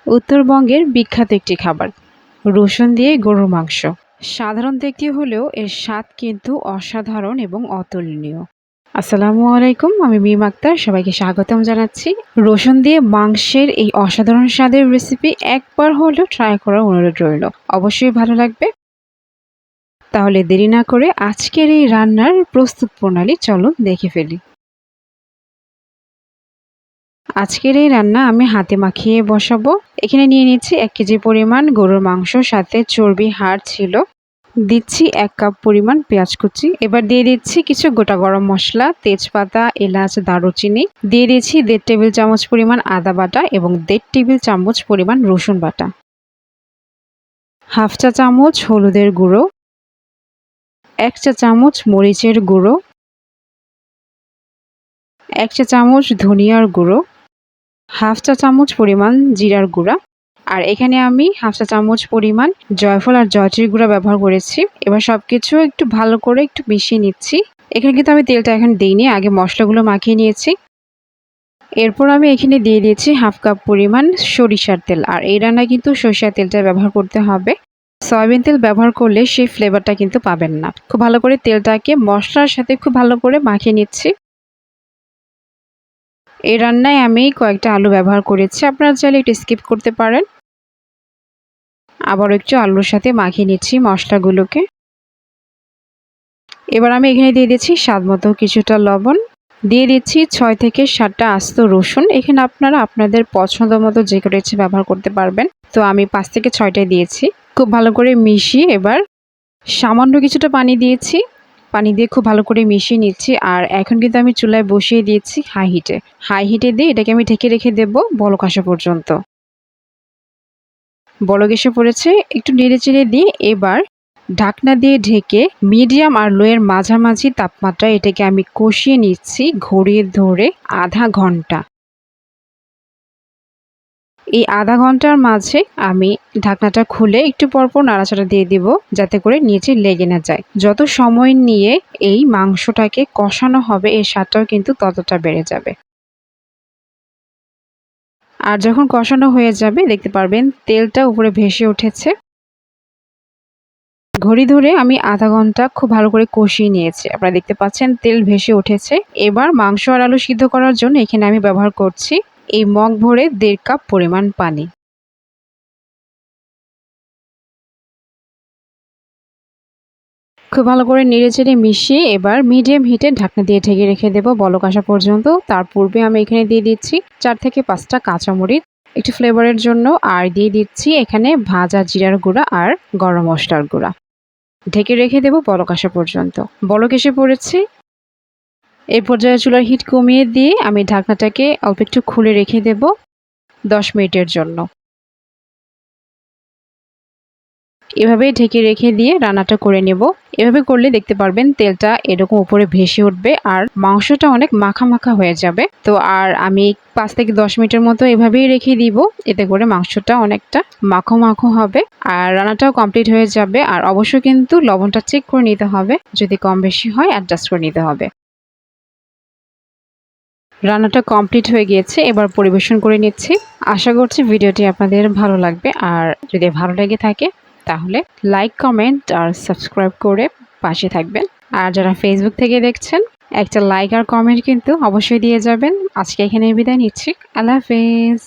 উত্তরবঙ্গের বিখ্যাত একটি খাবার রসুন দিয়ে গরুর মাংস। সাধারণ দেখতে হলেও এর স্বাদ কিন্তু অসাধারণ এবং অতুলনীয়। আসসালামু আলাইকুম, আমি মিম আক্তার, সবাইকে স্বাগতম জানাচ্ছি। রসুন দিয়ে মাংসের এই অসাধারণ স্বাদের রেসিপি একবার হলেও ট্রাই করার অনুরোধ রইল, অবশ্যই ভালো লাগবে। তাহলে দেরি না করে আজকের এই রান্নার প্রস্তুত প্রণালী চলো দেখে ফেলি। আজকের এই রান্না আমি হাতে মাখিয়ে বসাবো। এখানে নিয়ে নিচ্ছি 1 কেজি পরিমাণ গরুর মাংস, সাথে চর্বি হাড় ছিল। দিচ্ছি 1 কাপ পরিমাণ পেঁয়াজ কুচি। এবার দিয়ে দিচ্ছি কিছু গোটা গরম মশলা, তেজপাতা, এলাচ, দারুচিনি। দিয়ে দিচ্ছি 1.5 টেবিল চামচ পরিমাণ আদা বাটা এবং 1.5 টেবিল চামচ পরিমাণ রসুন বাটা। হাফ চা চামচ হলুদের গুঁড়ো, 1 চা চামচ মরিচের গুঁড়ো, 1 চা চামচ ধনিয়ার গুঁড়ো, হাফ চা চামচ পরিমাণ জিরার গুঁড়া, আর এখানে আমি হাফ চা চামচ পরিমাণ জয়ফল আর জয়ত্রীর গুঁড়া ব্যবহার করেছি। এবার সবকিছু একটু ভালো করে একটু মিশিয়ে নিচ্ছি। এখানে কিন্তু আমি তেলটা এখন দিইনি, আগে মশলাগুলো মাখিয়ে নিয়েছি। এরপর আমি এখানে দিয়ে দিয়েছি হাফ কাপ পরিমাণ সরিষার তেল, আর এই রান্নায় কিন্তু সরিষার তেলটা ব্যবহার করতে হবে। সয়াবিন তেল ব্যবহার করলে সেই ফ্লেভারটা কিন্তু পাবেন না। খুব ভালো করে তেলটাকে মশলার সাথে খুব ভালো করে মাখিয়ে নিচ্ছি। এই রান্নায় আমি কয়েকটা আলু ব্যবহার করেছি, আপনারা চাইলে একটু স্কিপ করতে পারেন। আবার একটু আলুর সাথে মাখিয়ে নিচ্ছি মশলাগুলোকে। এবার আমি এখানে দিয়ে দিচ্ছি স্বাদ মতো কিছুটা লবণ, দিয়ে দিচ্ছি 6 থেকে 7টা আস্ত রসুন। এখানে আপনারা আপনাদের পছন্দ মতো যে কোনো ইচ্ছে ব্যবহার করতে পারবেন, তো আমি 5 থেকে 6টাই দিয়েছি। খুব ভালো করে মিশিয়ে এবার সামান্য কিছুটা পানি দিয়েছি। পানি দিয়ে খুব ভালো করে মিশিয়ে নিচ্ছি। আর এখন কিন্তু আমি চুলায় বসিয়ে দিয়েছি হাই হিটে দিয়ে এটাকে আমি ঢেকে রেখে দেবো বলক আসা পর্যন্ত। বলক এসে পড়েছে, একটু নেড়ে চেড়ে দিয়ে এবার ঢাকনা দিয়ে ঢেকে মিডিয়াম আর লোয়ের মাঝামাঝি তাপমাত্রায় এটাকে আমি কষিয়ে নিচ্ছি ঘড়িয়ে ধরে আধা ঘন্টা। এই আধা ঘন্টার মাঝে আমি ঢাকনাটা খুলে একটু পরপর নাড়াচাড়া দিয়ে দিব, যাতে করে নিচে লেগে না যায়। যত সময় নিয়ে এই মাংসটাকে কষানো হবে এর স্বাদটাও কিন্তু ততটা বেড়ে যাবে। আর যখন কষানো হয়ে যাবে দেখতে পারবেন তেলটা উপরে ভেসে উঠেছে। ঘড়ি ধরে আমি আধা ঘন্টা খুব ভালো করে কষিয়ে নিয়েছি, আপনারা দেখতে পাচ্ছেন তেল ভেসে উঠেছে। এবার মাংস আর আলু সিদ্ধ করার জন্য এখানে আমি ব্যবহার করছি এই মগ ভরে 1.5 কাপ পরিমাণ পানি। খুব ভালো করে নেড়েচেড়ে মিশিয়ে এবার মিডিয়াম হিটে ঢাকনা দিয়ে ঢেকে রেখে দেবো বলক আসা পর্যন্ত। তার পূর্বে আমি এখানে দিয়ে দিচ্ছি 4 থেকে 5টা কাঁচামরিচ একটু ফ্লেভারের জন্য, আর দিয়ে দিচ্ছি এখানে ভাজা জিরার গুঁড়া আর গরম মশলার গুঁড়া। ঢেকে রেখে দেবো বলক আসা পর্যন্ত। বলক এসে পড়েছে, এই পর্যায়ে চুলার হিট কমিয়ে দিয়ে আমি ঢাকনাটাকে অল্প একটু খুলে রেখে দেব 10 মিনিটের জন্য। এভাবে ঢেকে রেখে দিয়ে রান্নাটা করে নেব। এভাবে করলে দেখতে পারবেন তেলটা এরকম উপরে ভেসে উঠবে আর মাংসটা অনেক মাখা মাখা হয়ে যাবে। তো আর আমি 5 থেকে 10 মিনিটের মতো এভাবেই রেখে দিব, এতে করে মাংসটা অনেকটা মাখো মাখো হবে আর রান্নাটাও কমপ্লিট হয়ে যাবে। আর অবশ্যই কিন্তু লবণটা চেক করে নিতে হবে, যদি কম বেশি হয় অ্যাডজাস্ট করে নিতে হবে। রান্নাটা কমপ্লিট হয়ে গিয়েছে, এবার পরিবেশন করে নিচ্ছি। আশা করছি ভিডিওটি আপনাদের ভালো লাগবে, আর যদি ভালো লেগে থাকে তাহলে লাইক, কমেন্ট আর সাবস্ক্রাইব করে পাশে থাকবেন। আর যারা ফেসবুক থেকে দেখছেন একটা লাইক আর কমেন্ট কিন্তু অবশ্যই দিয়ে যাবেন। আজকে এখানে বিদায় নিচ্ছি। আল্লাহ হাফেজ।